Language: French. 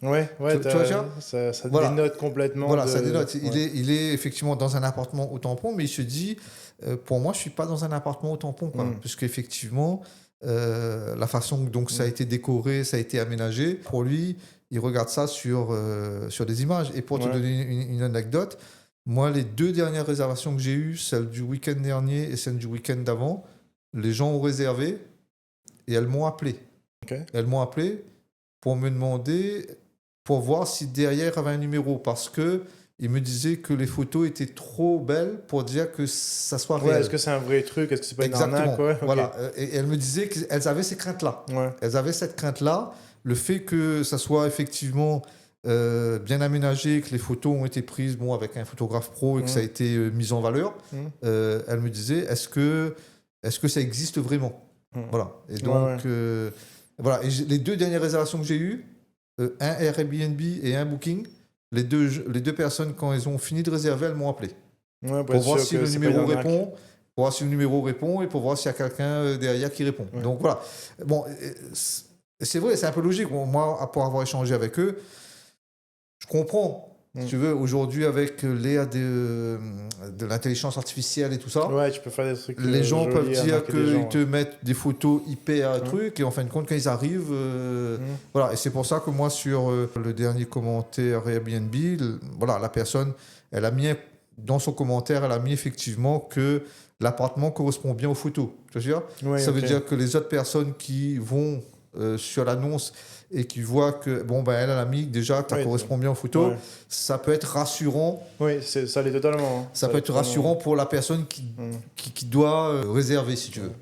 Ouais, Tu vois, ça voilà. dénote complètement. Voilà, ça dénote. Ouais. Il est effectivement dans un appartement au tampon, mais il se dit, pour moi, je suis pas dans un appartement au tampon, quoi. Mm. Puisqu'effectivement, la façon dont ça a Mm. été décoré, ça a été aménagé, pour lui, il regarde ça sur des images. Et pour te Ouais. donner une anecdote, moi, les 2 dernières réservations que j'ai eues, celle du week-end dernier et celle du week-end d'avant, les gens ont réservé et elles m'ont appelé. Ok. Elles m'ont appelé pour me demander, pour voir si derrière il y avait un numéro, parce que ils me disaient que les photos étaient trop belles pour dire que ça soit Ouais, réel. est-ce que c'est un vrai truc? Est-ce que c'est pas une Exactement. arnaque? Ouais, ok. Voilà. Et elles me disaient qu'elles avaient ces craintes-là. Ouais. Elles avaient cette crainte-là, le fait que ça soit effectivement bien aménagé, que les photos ont été prises bon, avec un photographe pro et que ça a été mis en valeur. Elles me disaient, est-ce que ça existe vraiment? Voilà. Et donc, voilà. Et les 2 dernières réservations que j'ai eues, un Airbnb et un Booking, les deux personnes, quand elles ont fini de réserver, elles m'ont appelé. Ouais, Pour voir si le numéro répond, pour voir si le numéro répond et pour voir s'il y a quelqu'un derrière qui répond. Ouais. Donc voilà. Bon, c'est vrai, c'est un peu logique. Moi, pour avoir échangé avec eux, je comprends. Si tu veux, aujourd'hui, avec l'ère de l'intelligence artificielle et tout ça, Ouais, tu peux faire des trucs. les gens jolis, peuvent dire arnaquer des qu'ils gens, te mettent des photos hyper trucs, et en fin de compte, quand ils arrivent, voilà. Et c'est pour ça que moi, sur le dernier commentaire Airbnb, voilà, la personne, elle a mis dans son commentaire, elle a mis effectivement que l'appartement correspond bien aux photos. Tu vois, Ouais, ça veut ok. dire que les autres personnes qui vont sur l'annonce et qui voient que bon ben elle a mis déjà que ça Ouais, correspond bien aux photos, ouais. ça peut être rassurant. Oui, ça l'est totalement. Hein. Ça peut être rassurant pour la personne qui doit réserver, si tu veux.